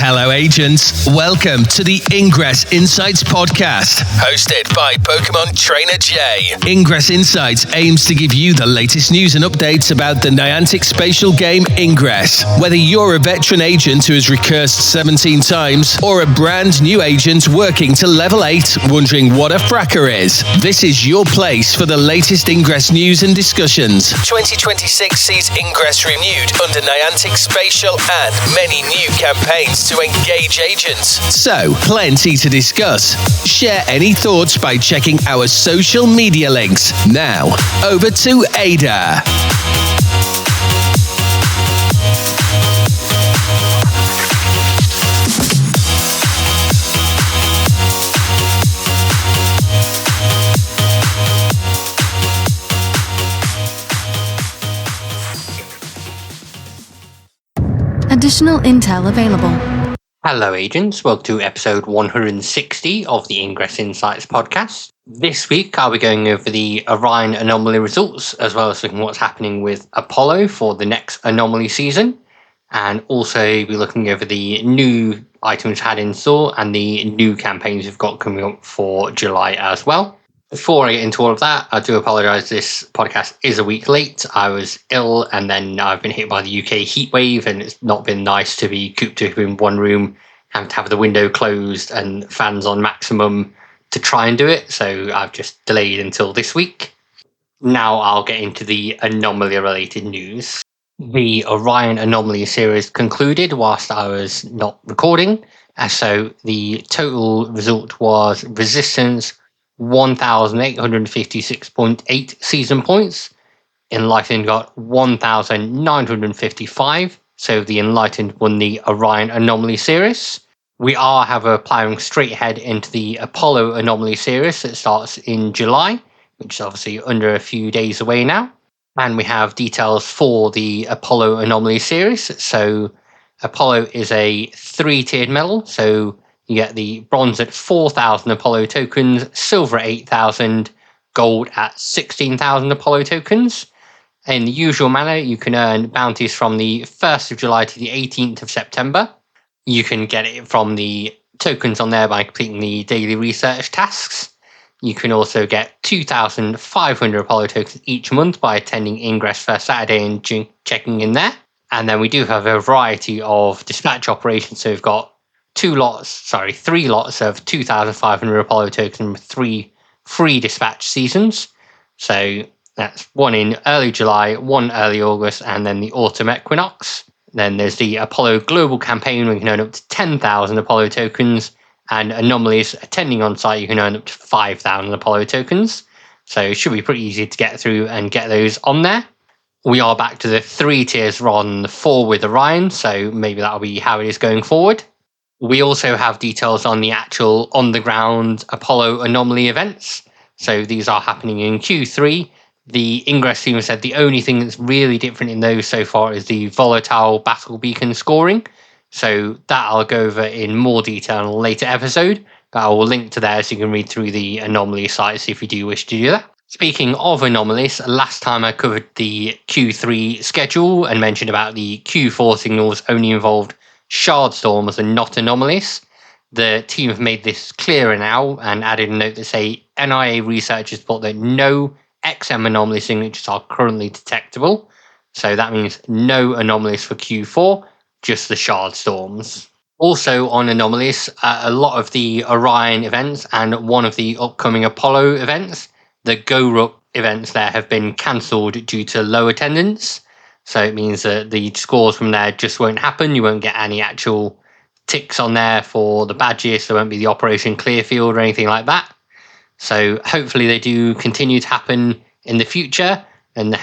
Hello, agents. Welcome to the Ingress Insights podcast, hosted by PkmnTrainerJ. Ingress Insights aims to give you the latest news and updates about the Niantic Spatial game Ingress. Whether you're a veteran agent who has recursed 17 times or a brand new agent working to level 8, wondering what a fracker is, this is your place for the latest Ingress news and discussions. 2026 sees Ingress renewed under Niantic Spatial and many new campaigns to engage agents. So, plenty to discuss. Share any thoughts by checking our social media links. Now, over to Ada. Additional intel available. Hello, agents. Welcome to episode 160 of the Ingress Insights podcast. This week, I'll be going over the Orion Anomaly results, as well as looking at what's happening with Apollo for the next Anomaly season, and also be looking over the new items had in store and the new campaigns we've got coming up for July as well. Before I get into all of that, I do apologise, this podcast is a week late. I was ill and then I've been hit by the UK heatwave, and it's not been nice to be cooped up in one room, having to have the window closed and fans on maximum to try and do it. So I've just delayed until this week. Now I'll get into the anomaly related news. The Orion Anomaly series concluded whilst I was not recording. So the total result was Resistance 1,856.8 season points. Enlightened got 1,955. So the Enlightened won the Orion Anomaly series. We have a ploughing straight ahead into the Apollo Anomaly series that starts in July, which is obviously under a few days away now. And we have details for the Apollo Anomaly series. So Apollo is a 3-tiered medal. So you get the bronze at 4,000 Apollo tokens, silver at 8,000, gold at 16,000 Apollo tokens. In the usual manner, you can earn bounties from the 1st of July to the 18th of September. You can get it from the tokens on there by completing the daily research tasks. You can also get 2,500 Apollo tokens each month by attending Ingress first Saturday and checking in there. And then we do have a variety of dispatch operations. So we've got 3 lots of 2,500 Apollo tokens and 3 free dispatch seasons. So that's one in early July, one early August, and then the autumn equinox. Then there's the Apollo Global Campaign, where you can earn up to 10,000 Apollo tokens, and anomalies attending on site, you can earn up to 5,000 Apollo tokens. So it should be pretty easy to get through and get those on there. We are back to the 3 tiers rather than the 4 with Orion, so maybe that'll be how it is going forward. We also have details on the actual on-the-ground Apollo Anomaly events. So these are happening in Q3. The Ingress team said the only thing that's really different in those so far is the volatile battle beacon scoring. So that I'll go over in more detail in a later episode, but I will link to there so you can read through the Anomaly sites if you do wish to do that. Speaking of anomalies, last time I covered the Q3 schedule and mentioned about the Q4 signals only involved shard storms and not anomalies. The team have made this clearer now and added a note that say NIA researchers thought that no XM anomaly signatures are currently detectable. So that means no anomalies for Q4, just the shard storms. Also on anomalies, a lot of the Orion events and one of the upcoming Apollo events, the GoRuck events there, have been cancelled due to low attendance. So it means that the scores from there just won't happen. You won't get any actual ticks on there for the badges. There won't be the Operation Clearfield or anything like that. So hopefully they do continue to happen in the future, and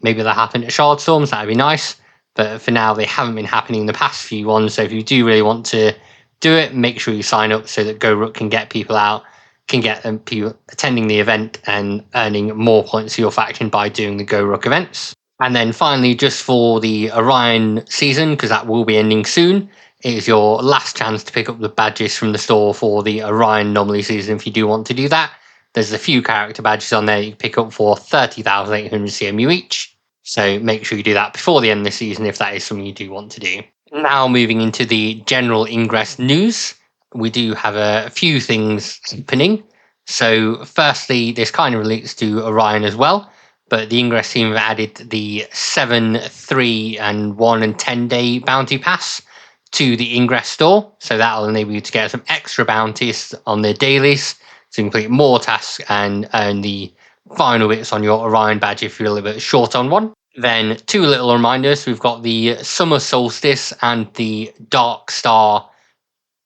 maybe they'll happen at shard storms. That'd be nice. But for now, they haven't been happening in the past few ones. So if you do really want to do it, make sure you sign up so that GoRuck can get people out, can get people attending the event and earning more points for your faction by doing the GoRuck events. And then finally, just for the Orion season, because that will be ending soon, it is your last chance to pick up the badges from the store for the Orion Anomaly season if you do want to do that. There's a few character badges on there you can pick up for 30,800 CMU each. So make sure you do that before the end of the season if that is something you do want to do. Now moving into the general Ingress news, we do have a few things happening. So firstly, this kind of relates to Orion as well, but the Ingress team have added the 7, 3, and 1 and 10 day bounty pass to the Ingress store. So that'll enable you to get some extra bounties on the dailies to complete more tasks and earn the final bits on your Orion badge if you're a little bit short on one. Then two little reminders. We've got the Summer Solstice and the Dark Star.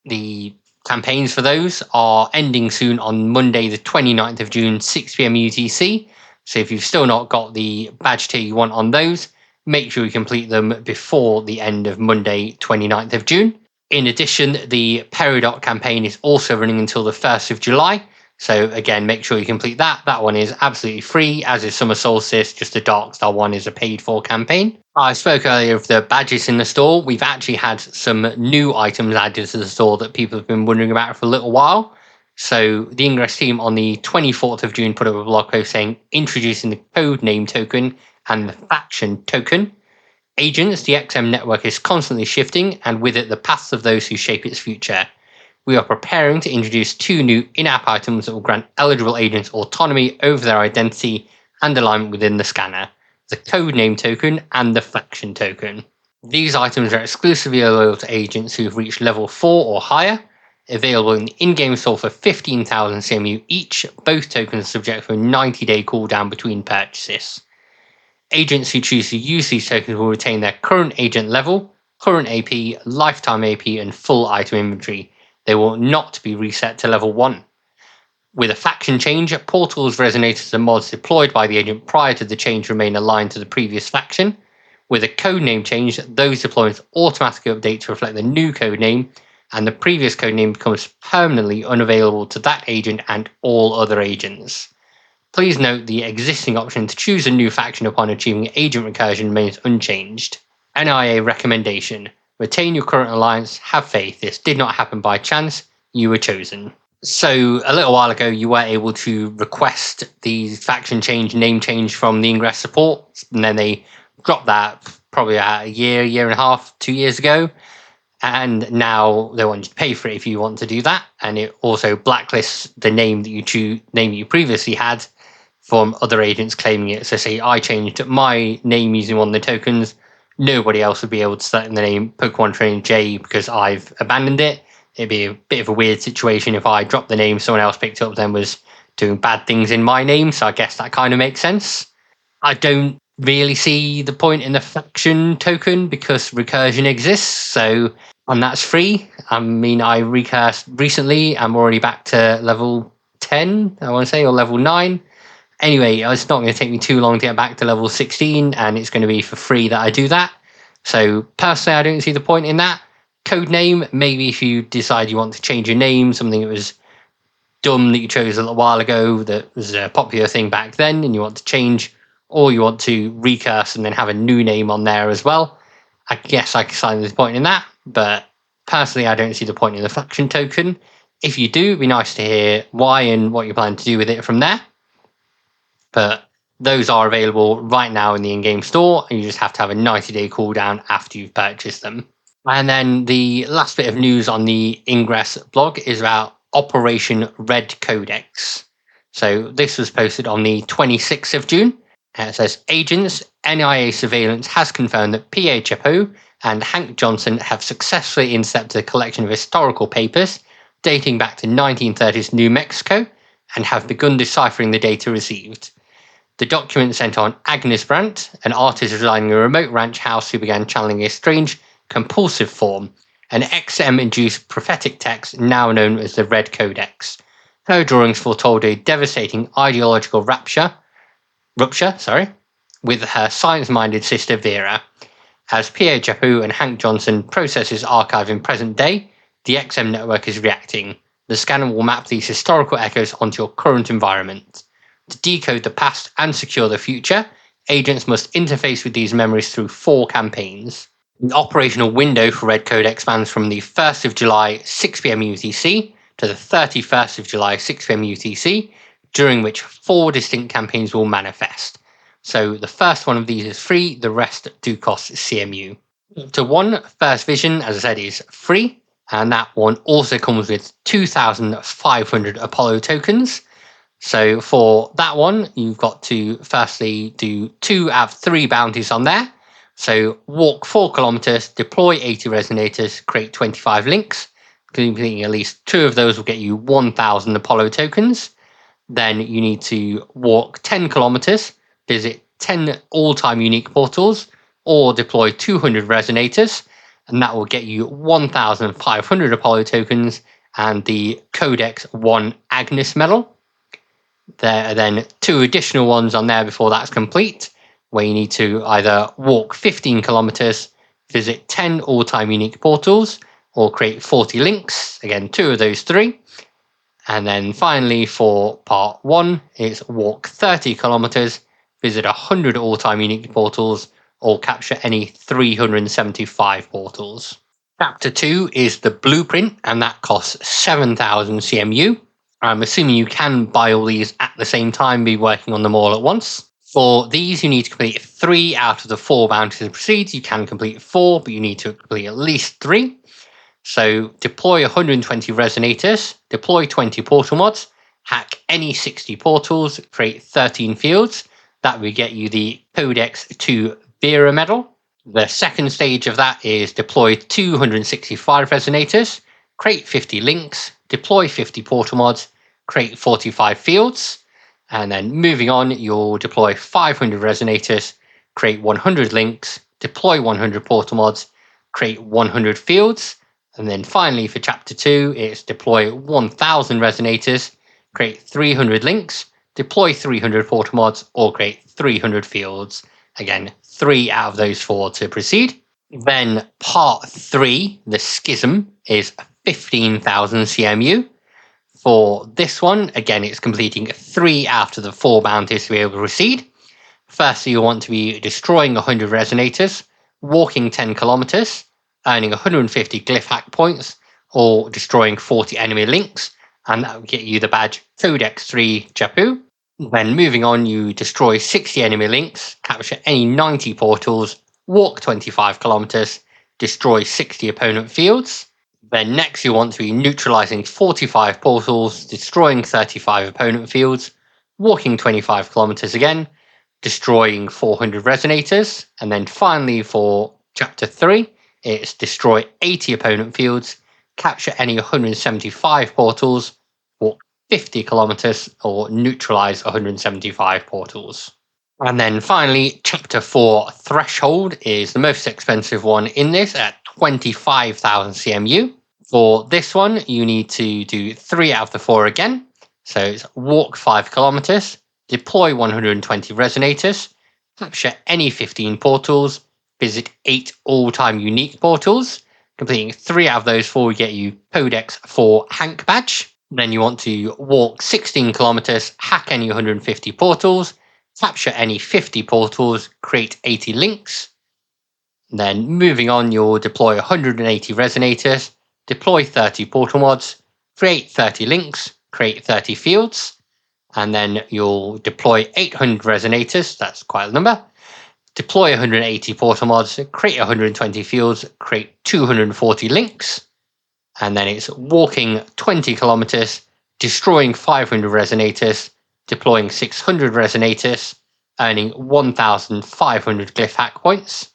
The campaigns for those are ending soon on Monday, the 29th of June, 6 p.m. UTC. So if you've still not got the badge tier you want on those, make sure you complete them before the end of Monday, 29th of June. In addition, the Peridot campaign is also running until the 1st of July. So again, make sure you complete that. That one is absolutely free, as is Summer Solstice. Just the Dark Star one is a paid-for campaign. I spoke earlier of the badges in the store. We've actually had some new items added to the store that people have been wondering about for a little while. So the Ingress team on the 24th of June put up a blog post saying, introducing the code name token and the faction token. Agents, the XM network is constantly shifting, and with it the paths of those who shape its future. We are preparing to introduce two new in-app items that will grant eligible agents autonomy over their identity and alignment within the scanner, the codename token and the faction token. These items are exclusively available to agents who have reached level 4 or higher, available in the in-game store for 15,000 CMU each. Both tokens are subject to a 90-day cooldown between purchases. Agents who choose to use these tokens will retain their current agent level, current AP, lifetime AP, and full item inventory. They will not be reset to level 1. With a faction change, portals, resonators, and mods deployed by the agent prior to the change remain aligned to the previous faction. With a codename change, those deployments automatically update to reflect the new codename, and the previous codename becomes permanently unavailable to that agent and all other agents. Please note the existing option to choose a new faction upon achieving agent recursion remains unchanged. NIA recommendation. Retain your current alliance, have faith. This did not happen by chance, you were chosen. So a little while ago, you were able to request the faction change, name change from the Ingress support, and then they dropped that probably a year and a half, 2 years ago. And now they want you to pay for it if you want to do that. And it also blacklists the name that you previously had from other agents claiming it. So say I changed my name using one of the tokens, nobody else would be able to select the name PkmnTrainerJ because I've abandoned it. It'd be a bit of a weird situation if I dropped the name, someone else picked it up, then was doing bad things in my name. So I guess that kind of makes sense. I don't really see the point in the faction token because recursion exists. So, and that's free. I mean, I recursed recently. I'm already back to level 10, I want to say, or level 9. Anyway, it's not going to take me too long to get back to level 16, and it's going to be for free that I do that. So personally, I don't see the point in that. Codename, maybe if you decide you want to change your name, something that was dumb that you chose a little while ago that was a popular thing back then, and you want to change, or you want to recurse and then have a new name on there as well. I guess I can sign the point in that, but personally, I don't see the point in the faction token. If you do, it'd be nice to hear why and what you plan to do with it from there. But those are available right now in the in-game store, and you just have to have a 90-day cooldown after you've purchased them. And then the last bit of news on the Ingress blog is about Operation Red Codex. So this was posted on the 26th of June. It says, Agents, NIA Surveillance has confirmed that P.A. Chapeau and Hank Johnson have successfully intercepted a collection of historical papers dating back to 1930s New Mexico and have begun deciphering the data received. The document sent on Agnes Brandt, an artist residing in a remote ranch house who began channeling a strange, compulsive form, an XM-induced prophetic text now known as the Red Codex. Her drawings foretold a devastating ideological rupture, with her science-minded sister Vera. As P.A. Chapeau and Hank Johnson process his archive in present day, the XM network is reacting. The scanner will map these historical echoes onto your current environment. To decode the past and secure the future, agents must interface with these memories through 4 campaigns. The operational window for Red Codex spans from the 1st of July 6 p.m. UTC to the 31st of July 6 p.m. UTC, during which 4 distinct campaigns will manifest. So the first one of these is free, the rest do cost CMU. Chapter 1, First Vision, as I said, is free, and that one also comes with 2,500 Apollo tokens. So for that one, you've got to firstly do 2 out of 3 bounties on there. So walk 4 kilometers, deploy 80 resonators, create 25 links. Completing at least 2 of those will get you 1,000 Apollo tokens. Then you need to walk 10 kilometers, visit 10 all-time unique portals, or deploy 200 resonators, and that will get you 1,500 Apollo tokens and the Codex 1 Agnes medal. There are then 2 additional ones on there before that's complete, where you need to either walk 15 kilometers, visit 10 all-time unique portals, or create 40 links. Again, 2 of those 3. And then finally, for part 1, it's walk 30 kilometers, visit 100 all-time unique portals, or capture any 375 portals. Chapter 2 is the blueprint, and that costs 7,000 CMU. I'm assuming you can buy all these at the same time, be working on them all at once. For these, you need to complete 3 out of the 4 bounties to proceed. You can complete 4, but you need to complete at least 3. So deploy 120 resonators, deploy 20 portal mods, hack any 60 portals, create 13 fields. That will get you the Codex 2 Vera medal. The second stage of that is deploy 265 resonators, create 50 links, deploy 50 portal mods, create 45 fields. And then moving on, you'll deploy 500 resonators, create 100 links, deploy 100 portal mods, create 100 fields. And then finally, for Chapter 2, it's deploy 1,000 resonators, create 300 links, deploy 300 portal mods, or create 300 fields. Again, 3 out of those 4 to proceed. Then Part 3, the Schism, is 15,000 CMU. For this one, again, it's completing 3 out of the 4 bounties to be able to proceed. Firstly, you want to be destroying 100 resonators, walking 10 kilometers, earning 150 glyph hack points, or destroying 40 enemy links, and that will get you the badge Codex 3 Chapu. Then moving on, you destroy 60 enemy links, capture any 90 portals, walk 25 kilometers, destroy 60 opponent fields. Then next you want to be neutralizing 45 portals, destroying 35 opponent fields, walking 25 kilometers again, destroying 400 resonators. And then finally for Chapter 3, it's destroy 80 opponent fields, capture any 175 portals, walk 50 kilometers, or neutralize 175 portals. And then finally, Chapter 4 Threshold is the most expensive one in this at 25,000 CMU. For this one, you need to do 3 out of the 4 again. So it's walk 5 kilometers, deploy 120 resonators, capture any 15 portals, visit 8 all-time unique portals. Completing 3 out of those 4 will get you Codex 4 Hank badge. Then you want to walk 16 kilometers, hack any 150 portals, capture any 50 portals, create 80 links. Then moving on, you'll deploy 180 resonators, deploy 30 portal mods, create 30 links, create 30 fields, and then you'll deploy 800 resonators, that's quite a number, deploy 180 portal mods, create 120 fields, create 240 links, and then it's walking 20 kilometers, destroying 500 resonators, deploying 600 resonators, earning 1,500 glyph hack points.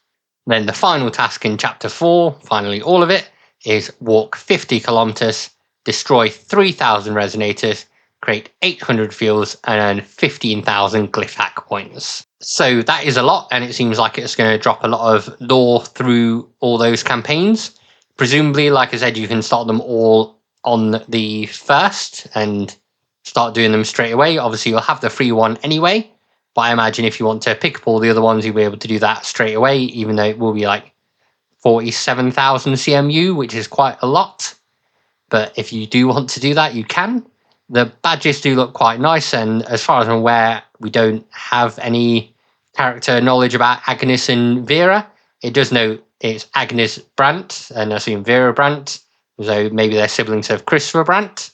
Then the final task in Chapter 4, finally all of it, is walk 50 kilometers, destroy 3,000 resonators, create 800 fields, and earn 15,000 glyph hack points. So that is a lot, and it seems like it's going to drop a lot of lore through all those campaigns. Presumably, like I said, you can start them all on the first and start doing them straight away. Obviously, you'll have the free one anyway, but I imagine if you want to pick up all the other ones, you'll be able to do that straight away, even though it will be like 47,000 CMU, which is quite a lot. But if you do want to do that, you can. The badges do look quite nice, and as far as I'm aware, we don't have any character knowledge about Agnes and Vera. It does note it's Agnes Brandt, and I assume Vera Brandt, so maybe they're siblings of Christopher Brandt,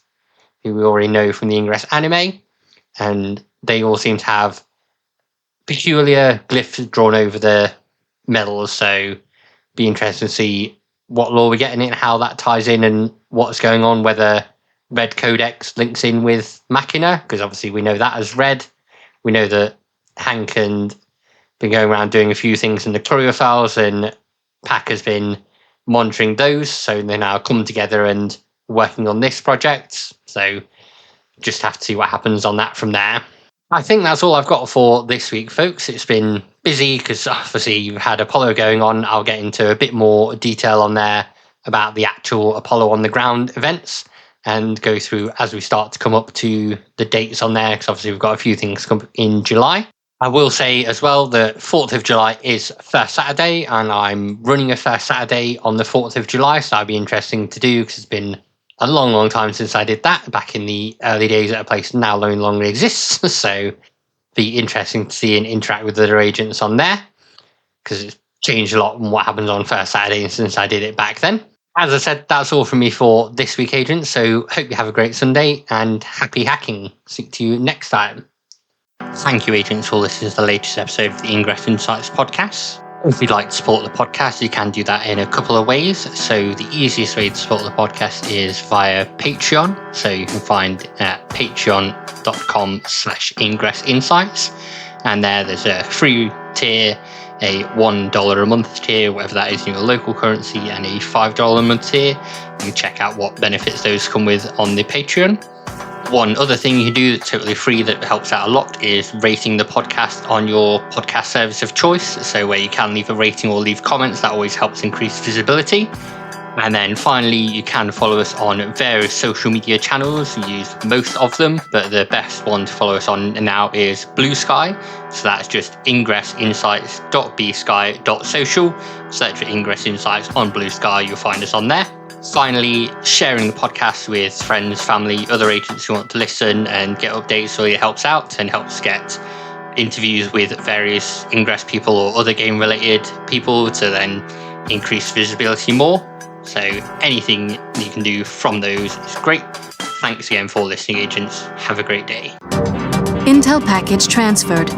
who we already know from the Ingress anime, and they all seem to have peculiar glyphs drawn over the medals, so be interesting to see what lore we're getting in, how that ties in, and what's going on, whether Red Codex links in with Machina, because obviously we know that as Red. We know that Hank and been going around doing a few things in the Courier files, and Pack has been monitoring those, so they're now come together and working on this project. So just have to see what happens on that from there. I think that's all I've got for this week, folks. It's been busy because obviously you've had Apollo going on. I'll get into a bit more detail on there about the actual Apollo on the ground events and go through as we start to come up to the dates on there, because obviously we've got a few things come in July. I will say as well that 4th of July is first Saturday, and I'm running a first Saturday on the 4th of July, so that'll be interesting to do because it's been a long, long time since I did that back in the early days at a place now no longer exists. So be interesting to see and interact with other agents on there because it's changed a lot from what happens on first Saturday since I did it back then. As I said, that's all from me for this week, agents. So hope you have a great Sunday and happy hacking. See you next time. Thank you, agents, for listening to the latest episode of the Ingress Insights podcast. If you'd like to support the podcast, you can do that in a couple of ways. So the easiest way to support the podcast is via Patreon. So you can find at patreon.com/Ingress Insights. And there's a free tier, a $1 a month tier, whatever that is in your local currency, and a $5 a month tier. You can check out what benefits those come with on the Patreon. One other thing you can do that's totally free that helps out a lot is rating the podcast on your podcast service of choice. So where you can leave a rating or leave comments, that always helps increase visibility. And then finally, you can follow us on various social media channels. We use most of them, but the best one to follow us on now is Blue Sky. So that's just ingressinsights.bsky.social. Search for Ingress Insights on Blue Sky, you'll find us on there. Finally, sharing the podcast with friends, family, other agents who want to listen and get updates really helps out and helps get interviews with various Ingress people or other game-related people to then increase visibility more. So anything you can do from those is great. Thanks again for listening, agents. Have a great day. Intel package transferred.